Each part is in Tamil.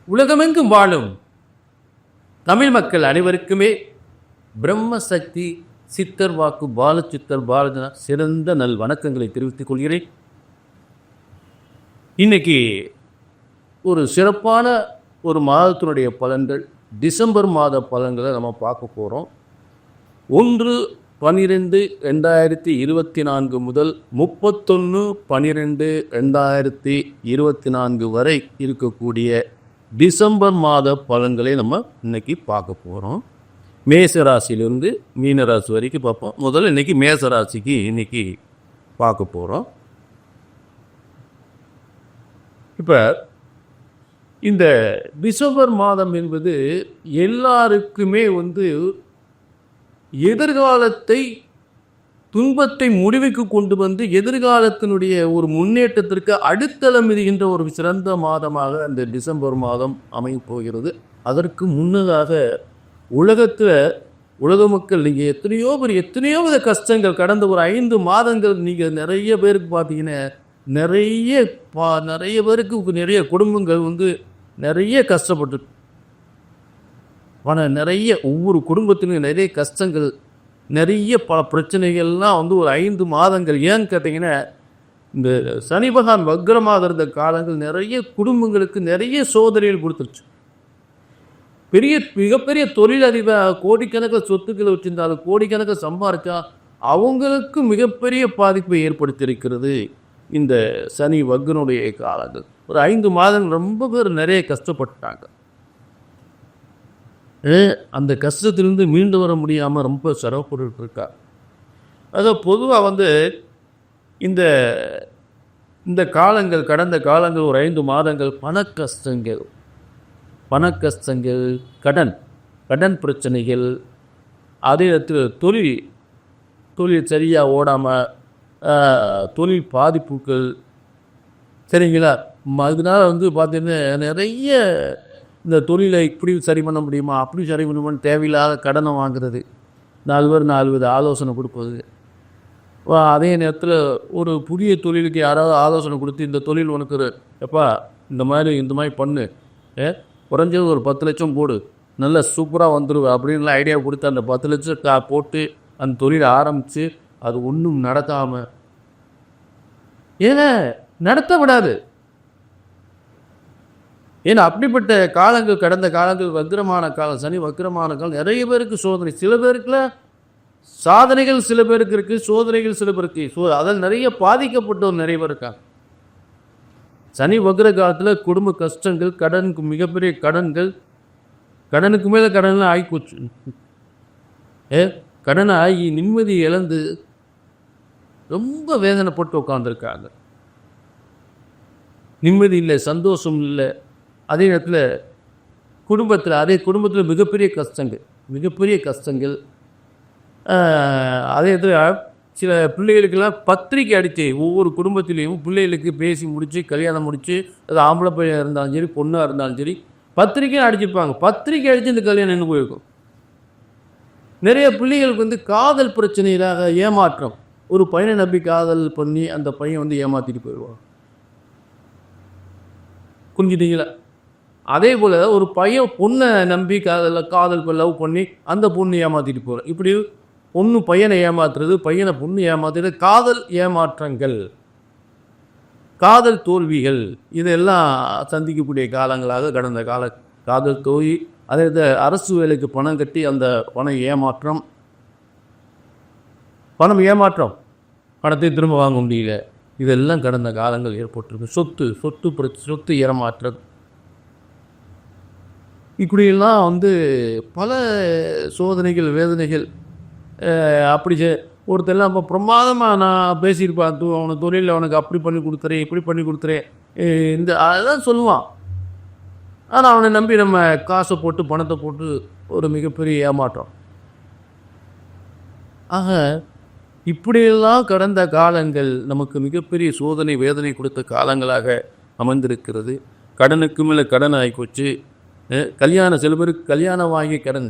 உலகமெங்கும் வாழும் தமிழ் மக்கள் அனைவருக்குமே பிரம்மசக்தி சித்தர் வாக்கு பாலச்சித்தர் பாலஜனா சிறந்த நல் வணக்கங்களை தெரிவித்துக் கொள்கிறேன். இன்னைக்கு ஒரு சிறப்பான ஒரு மாதத்தினுடைய பலன்கள், டிசம்பர் மாத பலன்களை நம்ம பார்க்க போகிறோம். 1/12/2024 முதல் 31/12/2024 வரை இருக்கக்கூடிய டிசம்பர் மாத பலன்களை நம்ம இன்னைக்கு பார்க்க போகிறோம். மேசராசிலிருந்து மீனராசி வரைக்கும் பார்ப்போம். முதல்ல இன்னைக்கு மேசராசிக்கு இன்னைக்கு பார்க்க போகிறோம். இப்போ இந்த டிசம்பர் மாதம் என்பது எல்லாருக்குமே எதிர்காலத்தை துன்பத்தை முடிவுக்கு கொண்டு வந்து எதிர்காலத்தினுடைய ஒரு முன்னேற்றத்திற்கு அடித்தளம் மிதிக்கின்ற ஒரு சிறந்த மாதமாக அந்த டிசம்பர் மாதம் அமையப் போகிறது. அதற்கு முன்னதாக உலக மக்கள் நீங்கள் எத்தனையோ வித கஷ்டங்கள் கடந்த ஒரு 5 மாதங்கள் நீங்கள் நிறைய பேருக்கு பார்த்தீங்கன்னா நிறைய பேருக்கு நிறைய குடும்பங்கள் நிறைய கஷ்டப்பட்டு நிறைய ஒவ்வொரு குடும்பத்திலும் நிறைய கஷ்டங்கள், நிறைய பல பிரச்சனைகள்லாம் ஒரு 5 மாதங்கள். ஏன்னு கேட்டிங்கன்னா, இந்த சனி பகவான் வக்ரமாக இருந்த காலங்கள் நிறைய குடும்பங்களுக்கு நிறைய சோதனைகள் கொடுத்துருச்சு. மிகப்பெரிய தொழிலதிபர் கோடிக்கணக்கில் சொத்துக்களை வச்சிருந்தாலும் கோடிக்கணக்கில் சம்பாதிச்சா அவங்களுக்கு மிகப்பெரிய பாதிப்பை ஏற்படுத்தியிருக்கிறது இந்த சனி வக்ரனுடைய காலங்கள். ஒரு 5 மாதங்கள் ரொம்ப பேர் நிறைய கஷ்டப்பட்டாங்க. அந்த கஷ்டத்திலிருந்து மீண்டு வர முடியாமல் ரொம்ப சிரமப்பட்டு இருக்கா. அதாவது பொதுவாக இந்த காலங்கள், கடந்த காலங்கள் ஒரு 5 மாதங்கள் பண கஷ்டங்கள், கடன் பிரச்சனைகள், அதே நேரத்தில் தொழில் சரியாக ஓடாமல் தொழில் பாதிப்புகள், சரிங்களா? அதனால பார்த்தீங்கன்னா நிறைய இந்த தொழிலை இப்படி சரி பண்ண முடியுமா, அப்படி சரி பண்ணுமான்னு தேவையில்லாத கடனை வாங்குறது, 4 பேர் 4 வித ஆலோசனை கொடுப்பது. அதே நேரத்தில் ஒரு புதிய தொழிலுக்கு யாராவது ஆலோசனை கொடுத்து இந்த தொழில் உனக்கு எப்பா இந்த மாதிரி பண்ணு, குறைஞ்சது ஒரு 10 லட்சம் போடு, நல்லா சூப்பராக வந்துடுவேன் அப்படின்லாம் ஐடியா கொடுத்து அந்த 10 லட்சம் போட்டு அந்த தொழிலை ஆரம்பித்து அது ஒன்றும் நடத்தாமல் நடத்த விடாது. ஏன்னா அப்படிப்பட்ட காலங்கள், கடந்த காலங்கள் வக்ரமான காலம், சனி வக்ரமான காலம், நிறைய பேருக்கு சோதனை. சில பேருக்குல சாதனைகள், சில பேருக்கு இருக்குது, சோதனைகள் சில பேருக்கு. அதில் நிறைய பாதிக்கப்பட்டவர் நிறைய பேர் இருக்காங்க. சனி வக்ர காலத்தில் குடும்ப கஷ்டங்கள், கடனுக்கு மிகப்பெரிய கடனுக்கு மேலே கடன்லாம் ஆகிப்போச்சு. கடனை ஆகி நிம்மதி இழந்து ரொம்ப வேதனைப்பட்டு உட்காந்துருக்காங்க. நிம்மதி இல்லை, சந்தோஷம் இல்லை. அதே நேரத்தில் குடும்பத்தில் மிகப்பெரிய கஷ்டங்கள். அதே நேரத்தில் சில பிள்ளைகளுக்கெல்லாம் பத்திரிக்கை அடித்து ஒவ்வொரு குடும்பத்திலையும் பிள்ளைகளுக்கு பேசி முடித்து கல்யாணம் முடித்து, அது ஆம்பளை பையன் இருந்தாலும் சரி பொண்ணாக இருந்தாலும் சரி பத்திரிக்கையும் அடிச்சிருப்பாங்க. பத்திரிக்கை அடித்து இந்த கல்யாணம் நின்று போயிருக்கும். நிறைய பிள்ளைகளுக்கு காதல் பிரச்சனையிலாக ஏமாற்றம், ஒரு பையனை நம்பி காதல் பண்ணி அந்த பையன் ஏமாற்றிட்டு போயிடுவான். புரிஞ்சுட்டீங்களா? அதே போல் ஒரு பையன் பொண்ணை நம்பி காதல் லவ் பண்ணி அந்த பொண்ணு ஏமாற்றிட்டு போகிறான். இப்படி பொண்ணு பையனை ஏமாத்துறது, பையனை பொண்ணு ஏமாத்துறது, காதல் ஏமாற்றங்கள், காதல் தோல்விகள், இதெல்லாம் சந்திக்கக்கூடிய காலங்களாக கடந்த காதல் தோல்வி. அதே அரசு வேலைக்கு பணம் கட்டி அந்த பணம் ஏமாற்றம், பணத்தை திரும்ப வாங்க முடியல, இதெல்லாம் கடந்த காலங்கள் ஏற்பட்டிருக்கு. சொத்து ஏமாற்றம், இப்படியெல்லாம் பல சோதனைகள், வேதனைகள். அப்படி ஒருத்தெல்லாம் இப்போ பிரமாதமாக நான் பேசியிருப்பேன், அவனை தொழிலில் அவனுக்கு அப்படி பண்ணி கொடுத்துறேன், இப்படி பண்ணி கொடுத்துறேன், அதெல்லாம் சொல்லுவான். ஆனால் அவனை நம்பி நம்ம காசை போட்டு பணத்தை போட்டு ஒரு மிகப்பெரிய ஏமாற்றம். ஆக இப்படியெல்லாம் கடந்த காலங்கள் நமக்கு மிகப்பெரிய சோதனை வேதனை கொடுத்த காலங்களாக அமைந்திருக்கிறது. கடனுக்கு மேலே கடன் ஆகிப்போச்சு. சில பேருக்கு கல்யாணம் வாங்கி கடன்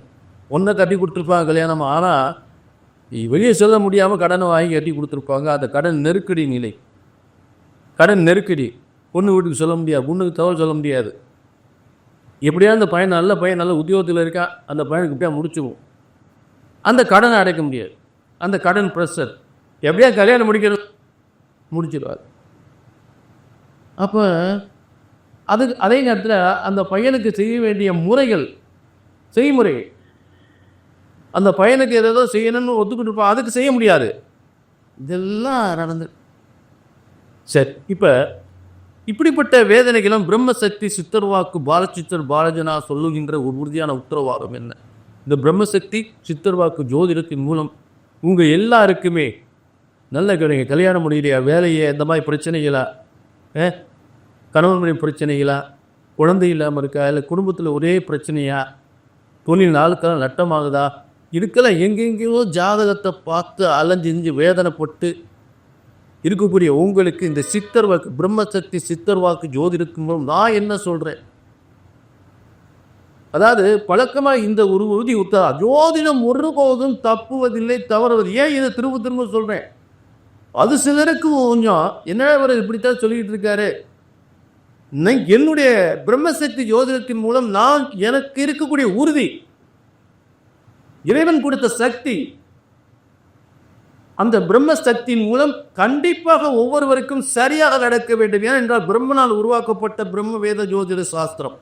ஒன்றை கட்டி கொடுத்துருப்பாங்க கல்யாணம், ஆனால் வெளியே சொல்ல முடியாமல் கடனை வாங்கி கட்டி கொடுத்துருப்பாங்க. அந்த கடன் நெருக்கடி, பொண்ணு வீட்டுக்கு சொல்ல முடியாது, பொண்ணுக்கு தகவல் சொல்ல முடியாது. எப்படியா அந்த பையன் நல்ல உத்தியோகத்தில் இருக்கா, அந்த பையனுக்கு எப்படியா முடிச்சுவோம். அந்த கடனை அடைக்க முடியாது, அந்த கடன் ப்ரெஷர் எப்படியா கல்யாணம் முடிச்சிடுவார். அப்போ அதே நேரத்தில் அந்த பையனுக்கு செய்ய வேண்டிய செய்முறை அந்த பையனுக்கு ஏதோ செய்யணும்னு ஒத்துக்கிட்டு இருப்பான், அதுக்கு செய்ய முடியாது. இதெல்லாம் நடந்து சரி. இப்போ இப்படிப்பட்ட வேதனைகளும் பிரம்மசக்தி சித்தர்வாக்கு பாலச்சித்தர் பாலஜனா சொல்லுகின்ற ஒரு உறுதியான உத்தரவாதம் என்ன? இந்த பிரம்மசக்தி சித்தர்வாக்கு ஜோதிடத்தின் மூலம் உங்கள் எல்லாருக்குமே நல்ல கல்யாணம் முடியலையா, வேலையை இந்த மாதிரி பிரச்சனைகளா, கணவன் மனைவி பிரச்சனைகளா, குழந்தை இல்லாமல் இருக்கா, இல்லை குடும்பத்தில் ஒரே பிரச்சனையா, தொழில் நாளுக்கெல்லாம் நட்டமாகுதா, இதுக்கெல்லாம் எங்கெங்கேயோ ஜாதகத்தை பார்த்து அலைஞ்சிஞ்சு வேதனைப்பட்டு இருக்கக்கூடிய உங்களுக்கு இந்த சித்தர்வாக்கு பிரம்மசக்தி சித்தர்வாக்கு ஜோதிடத்தின் மூலம் நான் என்ன சொல்கிறேன், அதாவது பழக்கமாக இந்த ஒரு உறுதி உத்தரா ஜோதிடம் ஒருபோதும் தப்புவதில்லை தவறுவது. ஏன் இதை திரும்ப சொல்கிறேன், அது சிலருக்கு கொஞ்சம் என்ன அவர் இப்படித்தான் சொல்லிக்கிட்டு இருக்காரு. என்னுடைய பிரம்மசக்தி ஜோதிடத்தின் மூலம் எனக்கு இருக்கக்கூடிய உறுதி, இறைவன் கொடுத்த சக்தி, அந்த பிரம்ம சக்தியின் மூலம் கண்டிப்பாக ஒவ்வொருவருக்கும் சரியாக நடக்க வேண்டும். ஏனென்றால் பிரம்மனால் உருவாக்கப்பட்ட பிரம்ம வேத ஜோதிட சாஸ்திரம்.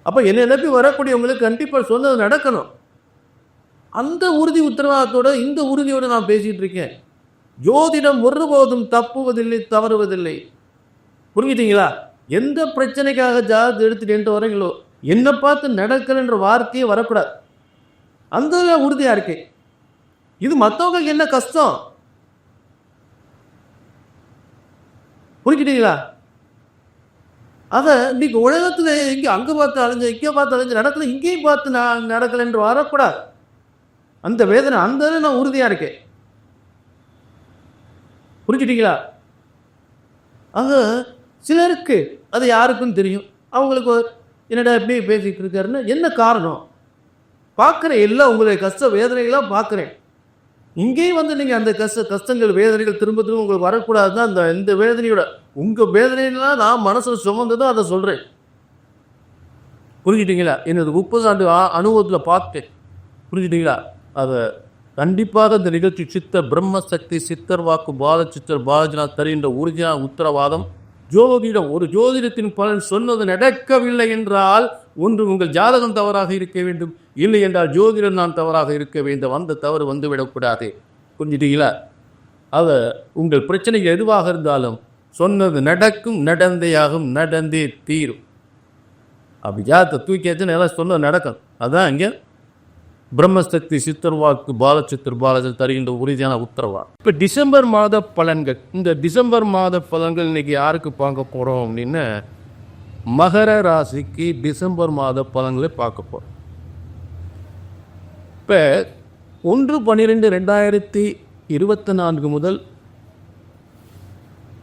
அப்போ என்னை நம்பி வரக்கூடியவங்களுக்கு கண்டிப்பாக சொன்னது நடக்கணும். அந்த உறுதி உத்தரவாதத்தோட இந்த உறுதியோடு நான் பேசிட்டு இருக்கேன். ஜோதிடம் ஒருபோதும் தப்புவதில்லை தவறுவதில்லை. புரிஞ்சுட்டீங்களா? எந்த பிரச்சனைக்காக ஜாதகத்தை எடுத்துட்டு வரீங்களோ என்னை பார்த்து நடக்கணுன்ற வார்த்தையே வரக்கூடாது. அந்த உறுதியாக இருக்கேன். இது மற்றவங்களுக்கு என்ன கஷ்டம், புரிஞ்சுட்டீங்களா? அதை இன்னைக்கு உலகத்தில் இங்கே அங்கே பார்த்து அலைஞ்சு இங்கே பார்த்து அலைஞ்சு நடக்கல, இங்கேயும் பார்த்து நான் நடக்கலைன்று வரக்கூடாது. அந்த வேதனை அந்த நான் உறுதியாக இருக்கேன். புரிஞ்சுட்டீங்களா? ஆக சிலருக்கு அது யாருக்கும் தெரியும். அவங்களுக்கு என்னடா எப்படி பேசிக்கிட்டு இருக்காருன்னு என்ன காரணம் பார்க்குறேன். எல்லாம் உங்களுடைய கஷ்ட வேதனைகளாக பார்க்குறேன். இங்கேயும் வந்து நீங்கள் அந்த கஷ்டங்கள் வேதனைகள் திரும்ப உங்களுக்கு வரக்கூடாது தான் இந்த வேதனையோட உங்கள் வேதனைலாம் நான் மனசில் சுமந்து தான் அதை சொல்கிறேன். புரிஞ்சுட்டீங்களா? என்னது 30 ஆண்டு அனுபவத்தில் பார்த்தேன். புரிஞ்சுட்டீங்களா? அதை கண்டிப்பாக இந்த நிகழ்ச்சி சித்த பிரம்மசக்தி சித்தர் வாக்கு பாலச்சித்தர் பாலஜனா தருகின்ற உறுதியான உத்தரவாதம். ஜோதிடம் ஒரு ஜோதிடத்தின் பலன் சொன்னது நடக்கவில்லை என்றால் ஒன்று உங்கள் ஜாதகம் தவறாக இருக்க வேண்டும், இல்லை என்றால் ஜோதிடம் நான் தவறாக இருக்க வேண்டும். அந்த தவறு வந்துவிடக்கூடாது. புரிஞ்சுட்டீங்களா? அதை உங்கள் பிரச்சனைகள் எதுவாக இருந்தாலும் சொன்னது நடக்கும், நடந்தேயாகும், நடந்தே தீரும். அப்படி ஜாதகத்தை தூக்கியாச்சுன்னு எல்லாம் சொன்னது நடக்கும். அதுதான் இங்கே பிரம்மசக்தி சித்தர்வாக்கு பாலச்சித்தர் பாலஜன் தருகின்ற உறுதியான உத்தரவாதம். இப்போ டிசம்பர் மாத பலன்கள். இந்த டிசம்பர் மாத பலன்கள் இன்னைக்கு யாருக்கு பார்க்க போகிறோம் அப்படின்னு மகர ராசிக்கு டிசம்பர் மாத பலன்களை பார்க்க போகிறோம். இப்போ 1/12/2024 முதல்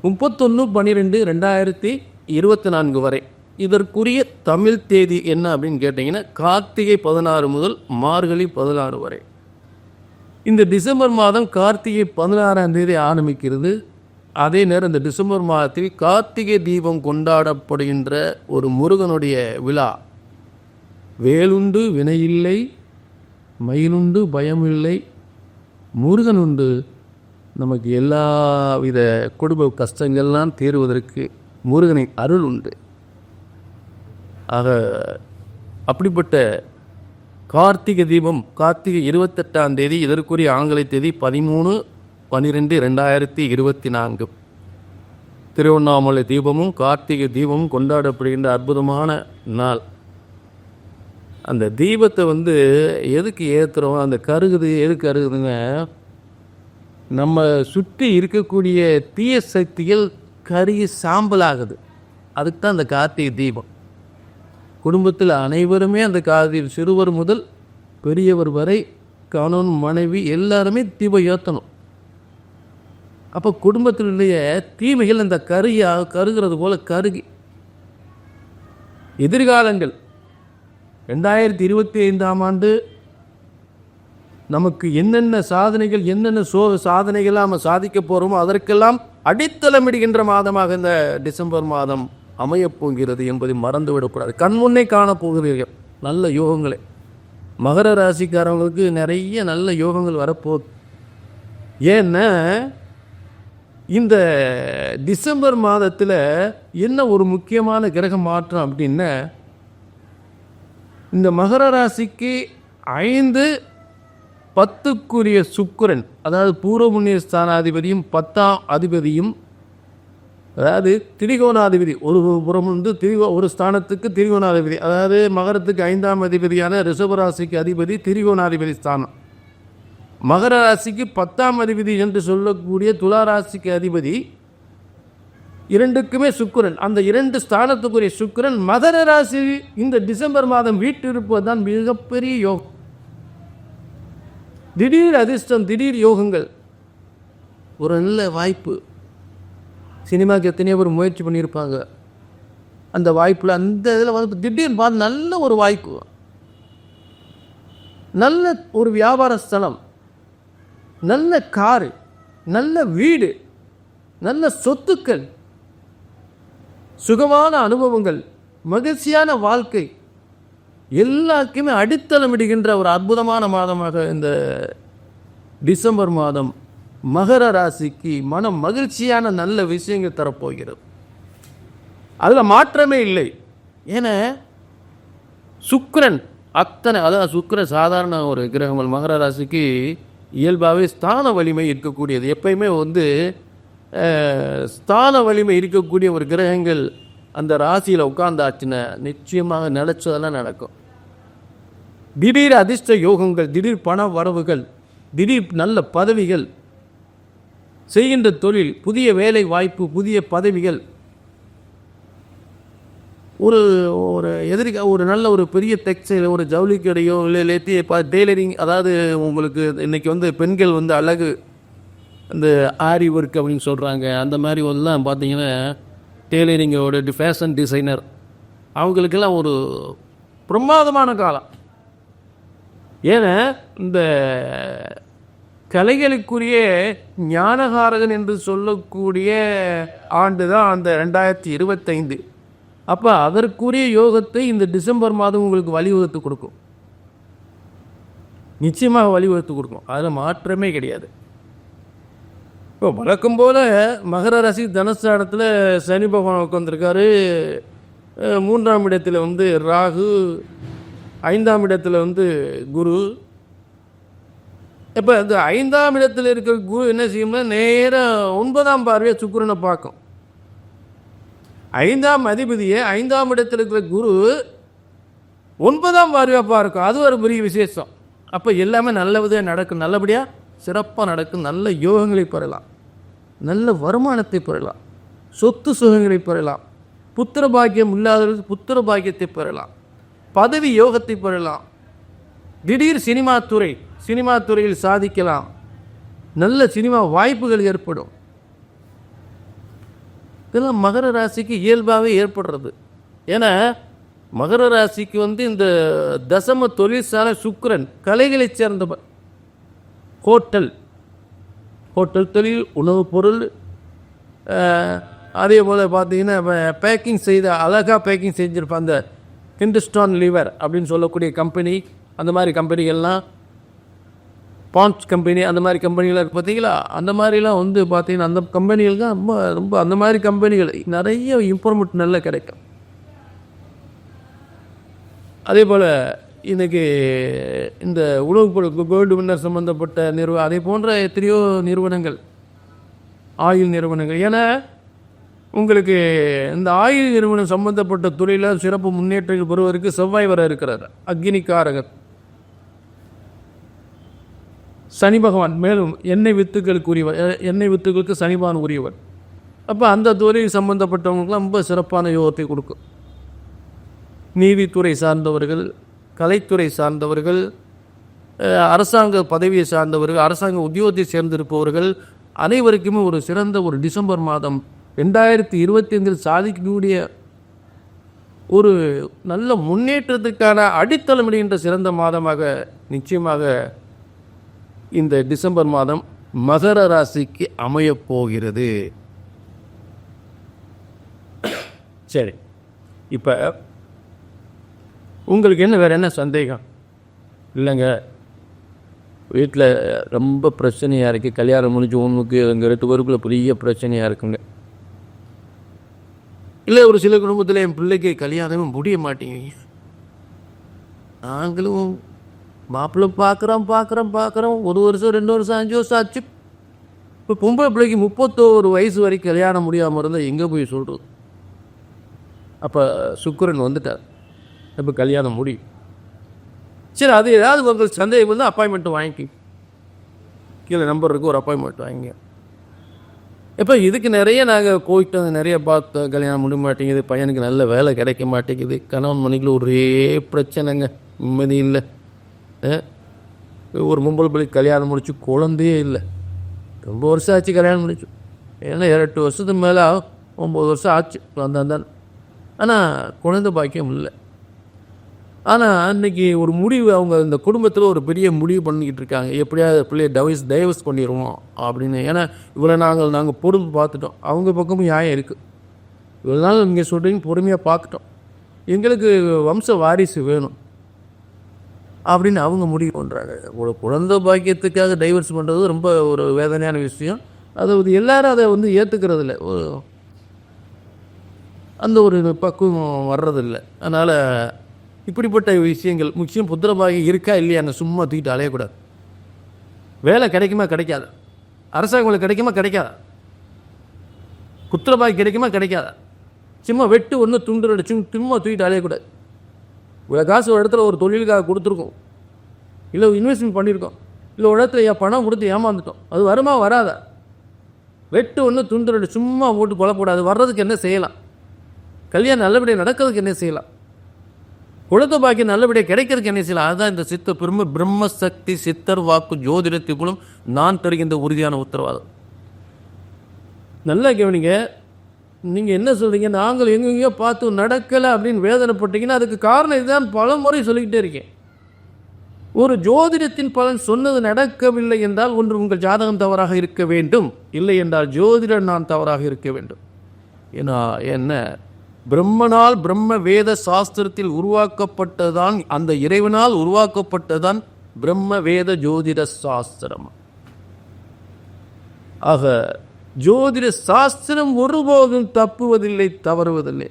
31/12/2024 வரை இதற்குரிய தமிழ் தேதி என்ன அப்படின்னு கேட்டிங்கன்னா கார்த்திகை 16 முதல் மார்கழி 16 வரை. இந்த டிசம்பர் மாதம் கார்த்திகை 16ஆம் தேதி ஆரம்பிக்கிறது. அதே நேரம் இந்த டிசம்பர் மாதத்தில் கார்த்திகை தீபம் கொண்டாடப்படுகின்ற ஒரு முருகனுடைய விழா. வேலுண்டு வினையில்லை, மயிலுண்டு பயமில்லை, முருகன் உண்டு நமக்கு எல்லாவித குடும்ப கஷ்டங்கள்லாம் தீர்வதற்கு முருகனின் அருள் உண்டு. ஆக அப்படிப்பட்ட கார்த்திகை தீபம் கார்த்திகை 28ஆம் தேதி, இதற்குரிய ஆங்கில தேதி 13/12/2024. திருவண்ணாமலை தீபமும் கார்த்திகை தீபமும் கொண்டாடப்படுகின்ற அற்புதமான நாள். அந்த தீபத்தை எதுக்கு ஏற்றுறோம், அந்த கருகுது எதுக்கு கருகுதுங்க, நம்ம சுற்றி இருக்கக்கூடிய தீய சக்திகள் கருகி சாம்பலாகுது. அதுக்கு தான் அந்த கார்த்திகை தீபம். குடும்பத்தில் அனைவருமே அந்த கார்த்திகை, சிறுவர் முதல் பெரியவர் வரை, கணவன் மனைவி எல்லாருமே தீபம் ஏற்றணும். அப்போ குடும்பத்தினுடைய தீமைகள் அந்த கருகிறது போல கருகி எதிர்காலங்கள் 2025ஆம் ஆண்டு நமக்கு என்னென்ன சாதனைகள் சாதனைகள் நாம் சாதிக்க போகிறோமோ அதற்கெல்லாம் அடித்தளமிடுகின்ற மாதமாக இந்த டிசம்பர் மாதம் அமையப்போகிறது என்பதை மறந்துவிடக்கூடாது. கண்முன்னே காணப்போகிறீர்கள் நல்ல யோகங்களை. மகர ராசிக்காரவங்களுக்கு நிறைய நல்ல யோகங்கள் வரப்போகுது. ஏன்னா இந்த டிசம்பர் மாதத்தில் என்ன ஒரு முக்கியமான கிரக மாற்றம் அப்படின்னா, இந்த மகர ராசிக்கு 5-10க்குரிய சுக்கிரன், அதாவது பூர்வ புண்ணிய ஸ்தானாதிபதியும் 10ஆம் அதிபதியும், அதாவது திரிகோணாதிபதி ஒரு புறம் வந்து ஒரு ஸ்தானத்துக்கு திரிகோணாதிபதி, அதாவது மகரத்துக்கு 5ஆம் அதிபதியான ரிஷபராசிக்கு அதிபதி திரிகோணாதிபதி ஸ்தானம், மகர ராசிக்கு 10ஆம் அதிபதி என்று சொல்லக்கூடிய துலா ராசிக்கு அதிபதி, இரண்டுக்குமே சுக்கிரன். அந்த 2 ஸ்தானத்துக்குரிய சுக்கிரன் மகர ராசி இந்த டிசம்பர் மாதம் வீட்டிருப்பது தான் மிகப்பெரிய யோகம். திடீர் அதிர்ஷ்டம், திடீர் யோகங்கள், ஒரு நல்ல வாய்ப்பு. சினிமாவுக்கு எத்தனையோ பேர் முயற்சி பண்ணியிருப்பாங்க. அந்த வாய்ப்பில் அந்த இதில் வந்து திடீர்னு பார்த்து நல்ல ஒரு வாய்ப்பு, நல்ல ஒரு வியாபார ஸ்தலம், நல்ல காரு, நல்ல வீடு, நல்ல சொத்துக்கள், சுகமான அனுபவங்கள், மகிழ்ச்சியான வாழ்க்கை, எல்லாருக்குமே அடித்தளமிடுகின்ற ஒரு அற்புதமான மாதமாக இந்த டிசம்பர் மாதம் மகர ராசிக்கு மன மகிழ்ச்சியான நல்ல விஷயங்கள் தரப்போகிறது. அதில் மாற்றமே இல்லை. ஏன்னா சுக்கிரன் அத்தனை, அதாவது சுக்கிரன் சாதாரண ஒரு கிரகங்கள். மகர ராசிக்கு இயல்பாகவே ஸ்தான வலிமை இருக்கக்கூடியது. எப்பயுமே வந்து ஸ்தான வலிமை இருக்கக்கூடிய ஒரு கிரகங்கள் அந்த ராசியில் உட்கார்ந்தாச்சுன்னா நிச்சயமாக நினைச்சதெல்லாம் நடக்கும். திடீர் அதிர்ஷ்ட யோகங்கள், திடீர் பண வரவுகள், திடீர் நல்ல பதவிகள், செய்கின்ற தொழில், புதிய வேலை வாய்ப்பு, புதிய பதவிகள், ஒரு ஒரு ஒரு நல்ல ஒரு பெரிய டெக்ஸ்டைல், ஒரு ஜவுளி கடையோ இல்லை டெய்லரிங், அதாவது உங்களுக்கு இன்றைக்கி வந்து பெண்கள் வந்து அழகு, இந்த ஆரி ஒர்க் அப்படின்னு சொல்கிறாங்க, அந்த மாதிரி எல்லாம் பார்த்தீங்கன்னா டெய்லரிங்கோட ஃபேஷன் டிசைனர், அவங்களுக்கெல்லாம் ஒரு பிரமாதமான காலம். ஏன்னா இந்த கலைகளுக்குரிய ஞானகாரகன் என்று சொல்லக்கூடிய ஆண்டு தான் அந்த 2025. அப்போ அதற்குரிய யோகத்தை இந்த டிசம்பர் மாதம் உங்களுக்கு வழிவகுத்து கொடுக்கும், நிச்சயமாக வழிவகுத்து கொடுக்கும். அதில் மாற்றமே கிடையாது. இப்போ வழக்கம் போல் மகர ராசி தனுஸ்தானத்தில் சனி பகவான் உட்காந்துருக்காரு. 3ஆம் இடத்துல வந்து ராகு, 5ஆம் இடத்துல வந்து குரு. இப்போ இந்த 5ஆம் இடத்துல இருக்கிற குரு என்ன செய்யும்னா நேராக 9ஆம் பார்வையை சுக்கிரனை பார்க்கும். 5ஆம் அதிபதியை 5ஆம் இடத்துல இருக்கிற குரு 9ஆம் பார்வையாக பார்க்கும். அது ஒரு பெரிய விசேஷம். அப்போ எல்லாமே நல்லபடியாக நடக்கும், நல்லபடியாக சிறப்பாக நடக்கும். நல்ல யோகங்களை பெறலாம், நல்ல வருமானத்தை பெறலாம், சொத்து சுகங்களை பெறலாம், புத்திர பாக்கியம் இல்லாதவர்களுக்கு புத்திர பாக்கியத்தை பெறலாம், பதவி யோகத்தை பெறலாம், திடீர் சினிமா துறையில் சாதிக்கலாம், நல்ல சினிமா வாய்ப்புகள் ஏற்படும். இதெல்லாம் மகர ராசிக்கு இயல்பாகவே ஏற்படுறது. ஏன்னா மகர ராசிக்கு வந்து இந்த தசம தொழிற்சாலை சுக்கிரன், கலைகளை சேர்ந்தவர். ஹோட்டல் தொழில், உணவுப் பொருள், அதே போல் பார்த்தீங்கன்னா பேக்கிங் செய்த அழகாக பேக்கிங் செஞ்சுருப்பான். அந்த ஹிந்துஸ்தான் லிவர் அப்படின்னு சொல்லக்கூடிய கம்பெனி, அந்த மாதிரி கம்பெனிகள்லாம், பான்ச் கம்பெனி, அந்த மாதிரி கம்பெனிகளாக இருக்குது பார்த்தீங்களா. அந்த மாதிரிலாம் வந்து பார்த்தீங்கன்னா அந்த கம்பெனிகள் தான் ரொம்ப ரொம்ப அந்த மாதிரி கம்பெனிகள் நிறைய இம்ப்ரூவ்மெண்ட் நல்லா கிடைக்கும். அதே போல் இன்றைக்கி இந்த உணவுப் பொருள் கோல்டு வின்னர் சம்மந்தப்பட்ட அதே போன்ற எத்தனையோ நிறுவனங்கள், ஆயில் நிறுவனங்கள். ஏன்னா உங்களுக்கு இந்த ஆயில் நிறுவனம் சம்மந்தப்பட்ட துறையில் சிறப்பு முன்னேற்றங்கள் பெறுவதற்கு செவ்வாய் வர இருக்கிறார், அக்னிகாரகர் சனி பகவான். மேலும் எண்ணெய் வித்துகளுக்கு சனி பகவான் உரியவர். அப்போ அந்த துறை சம்மந்தப்பட்டவங்களுக்குலாம் ரொம்ப சிறப்பான யோகத்தை கொடுக்கும். நீதித்துறை சார்ந்தவர்கள், கலைத்துறை சார்ந்தவர்கள், அரசாங்க பதவியை சார்ந்தவர்கள், அரசாங்க உத்தியோகத்தை சேர்ந்திருப்பவர்கள் அனைவருக்குமே ஒரு சிறந்த ஒரு டிசம்பர் மாதம் 2025 சாதிக்கக்கூடிய ஒரு நல்ல முன்னேற்றத்துக்கான அடித்தளமிடுகின்ற சிறந்த மாதமாக நிச்சயமாக இந்த டிசம்பர் மாதம் மகர ராசிக்கு அமையப்போகிறது. சரி, இப்போ உங்களுக்கு என்ன வேறு என்ன சந்தேகம்? இல்லைங்க, வீட்டில் ரொம்ப பிரச்சனையாக இருக்குது, கல்யாணம் முடிஞ்சு ஒன்றுக்கு எங்கள் 2 பேருக்குள்ளே பெரிய பிரச்சனையாக இருக்குங்க. இல்லை, ஒரு சில குடும்பத்தில் என் பிள்ளைக்கு கல்யாணமே முடிய மாட்டேங்குது. நாங்களும் மாப்பிள்ளை பார்க்குறோம் 1 வருஷம் 2 வருஷம் 5 வருஷம் ஆச்சு. இப்போ பொம்பளை பிள்ளைக்கு 31 வயசு வரைக்கும் கல்யாணம் முடியாமல் இருந்தால் எங்கே போய் சொல்கிறது? அப்போ சுக்கிரன் வந்துட்டார், இப்போ கல்யாணம் முடியும். சரி, அது ஏதாவது உங்களுக்கு சந்தேகம் வந்து அப்பாயின்மெண்ட் வாங்கிக்கி, கீழே நம்பர் இருக்குது, ஒரு அப்பாயின்மெண்ட் வாங்கிங்க. இப்போ இதுக்கு நிறைய நாங்கள் போயிட்டோம், நிறைய பார்த்தோம், கல்யாணம் முடிய மாட்டேங்குது, பையனுக்கு நல்ல வேலை கிடைக்க மாட்டேங்குது, கணவன் மனைவிக்குள்ள ஒரே பிரச்சனைங்க, நிம்மதி இல்லை. ஒரு பொம்பளை பிள்ளைக்கு கல்யாணம் முடிச்சு குழந்தையே இல்லை, ரொம்ப வருஷம் ஆச்சு கல்யாணம் முடிச்சு. ஏன்னா 8 வருஷத்துக்கு மேலே 9 வருஷம் ஆச்சு வந்தான். ஆனால் குழந்தை பாக்கியம் இல்லை. ஆனால் அன்றைக்கி ஒரு முடிவு, அவங்க இந்த குடும்பத்தில் ஒரு பெரிய முடிவு பண்ணிக்கிட்டு இருக்காங்க, எப்படியாவது பிள்ளைய டைவர்ஸ் பண்ணிடுவோம் அப்படின்னு. ஏன்னா இவ்வளோ நாங்கள் பொறுப்பு பார்த்துட்டோம், அவங்க பக்கமும் நியாயம் இருக்குது. இவ்வளோ நாள் நீங்கள் சொல்கிறீங்க பொறுமையாக பார்த்துட்டோம், எங்களுக்கு வம்ச வாரிசு வேணும் அப்படின்னு அவங்க முடிவு பண்ணுறாங்க. ஒரு குழந்தை பாக்கியத்துக்காக டைவர்ஸ் பண்ணுறது ரொம்ப ஒரு வேதனையான விஷயம். அதாவது எல்லாரும் அதை வந்து ஏற்றுக்கிறதில்ல, அந்த ஒரு பக்குவம் வர்றதில்லை. அதனால் இப்படிப்பட்ட விஷயங்கள் முக்கியம். புத்திரபாகி இருக்கா இல்லையா, அந்த சும்மா தூக்கிட்டு அலையக்கூடாது. வேலை கிடைக்குமா கிடைக்காது, அரசாங்க வேலை கிடைக்குமா கிடைக்காதா, புத்திரபாகி கிடைக்குமா கிடைக்காதா, சும்மா வெட்டு ஒன்று துண்டு அடிச்சு சும்மா தூக்கிட்டு அலையக்கூடாது. இவ்வளோ காசு ஒரு இடத்துல ஒரு தொழிலுக்காக கொடுத்துருக்கோம், இல்லை இன்வெஸ்ட்மெண்ட் பண்ணியிருக்கோம், இல்லை ஒரு இடத்துல பணம் கொடுத்து ஏமாந்துட்டோம், அது வருமா வராதா? வெட்டு ஒன்று துண்டு சும்மா போட்டு கொல்லக்கூடாது. வர்றதுக்கு என்ன செய்யலாம், கல்யாணம் நல்லபடியாக நடக்கிறதுக்கு என்ன செய்யலாம், குழந்தை பாக்கியம் நல்லபடியாக கிடைக்கிறதுக்கு என்ன செய்யலாம்? அதுதான் இந்த பிரம்ம சக்தி சித்தர் வாக்கு ஜோதிடத்துக்குள்ளும் நான் தருகின்ற உறுதியான உத்தரவாதம். நல்லா கவனிங்க. நீங்கள் என்ன சொல்கிறீங்க, நாங்கள் எங்கெங்கேயோ பார்த்து நடக்கலை அப்படின்னு வேதனைப்பட்டீங்கன்னா அதுக்கு காரணம் இதுதான் பல முறை சொல்லிக்கிட்டே இருக்கேன். ஒரு ஜோதிடத்தின் பலன் சொன்னது நடக்கவில்லை என்றால் ஒன்று உங்கள் ஜாதகம் தவறாக இருக்க வேண்டும், இல்லை என்றால் ஜோதிடர் நான் தவறாக இருக்க வேண்டும். ஏன்னா என்ன, பிரம்மனால் பிரம்ம வேத சாஸ்திரத்தில் உருவாக்கப்பட்டதான், அந்த இறைவனால் உருவாக்கப்பட்டதான் பிரம்ம வேத ஜோதிட சாஸ்திரம். ஆக ஜோதிட சாஸ்திரம் ஒருபோதும் தப்புவதில்லை, தவறுவதில்லை.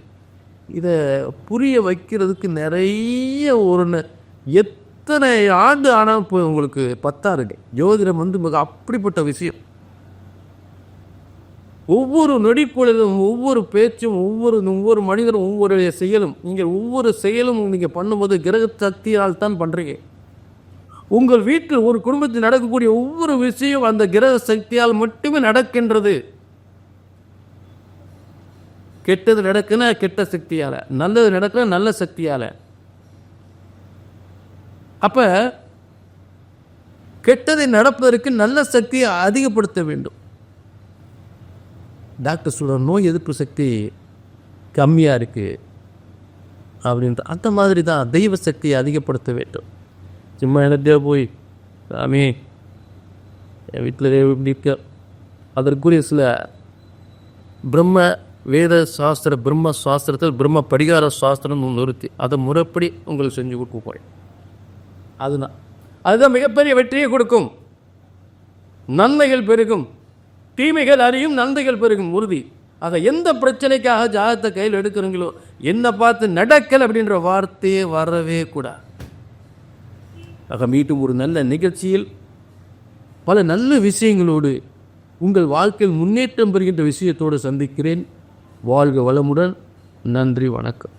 இதை புரிய வைக்கிறதுக்கு நிறைய எத்தனை ஆண்டு ஆனால் இப்போ உங்களுக்கு பத்தாருங்க. ஜோதிடம் வந்து மிக அப்படிப்பட்ட விஷயம். ஒவ்வொரு நொடிப்பொழுதும், ஒவ்வொரு பேச்சும், ஒவ்வொரு மனிதரும், ஒவ்வொரு செயலும், நீங்கள் ஒவ்வொரு செயலும் நீங்கள் பண்ணும்போது கிரக சக்தியால் தான் பண்ணுறீங்க. உங்கள் வீட்டில் ஒரு குடும்பத்தில் நடக்கக்கூடிய ஒவ்வொரு விஷயம் அந்த கிரக சக்தியால் மட்டுமே நடக்கின்றது. கெட்டது நடக்குன்னா கெட்ட சக்தியால், நல்லது நடக்குன்னா நல்ல சக்தியால். அப்போ கெட்டதை நடப்பதற்கு நல்ல சக்தியை அதிகப்படுத்த வேண்டும். டாக்டர் சொல்கிற நோய் எதிர்ப்பு சக்தி கம்மியாக இருக்குது அப்படின்ற அந்த மாதிரி தான் தெய்வ சக்தியை அதிகப்படுத்த வேண்டும். சும்மா என்னத்தையோ போய் சாமி என் வீட்டில் இப்படி இருக்க, அதற்குரிய சில பிரம்ம வேத சாஸ்திர பிரம்ம சாஸ்திரத்தில் பிரம்ம பரிகார சாஸ்திரம் நிறுத்தி அதை முறைப்படி உங்களுக்கு செஞ்சு கொடுக்க போகிறேன். அதுதான் மிகப்பெரிய வெற்றியை கொடுக்கும். நன்மைகள் பெருகும், தீமைகள் அறியும், நன்மைகள் பெருகும் உறுதி. ஆக எந்த பிரச்சனைக்காக ஜாதகத்தை கையில் எடுக்கிறீங்களோ, என்ன பார்த்து நடக்கல் அப்படின்ற வார்த்தையே வரவே கூடாது. ஆக மீண்டும் ஒரு நல்ல நிகழ்ச்சியில் பல நல்ல விஷயங்களோடு உங்கள் வாழ்க்கையில் முன்னேற்றம் பெறுகின்ற விஷயத்தோடு சந்திக்கிறேன். வாழ்க வளமுடன். நன்றி, வணக்கம்.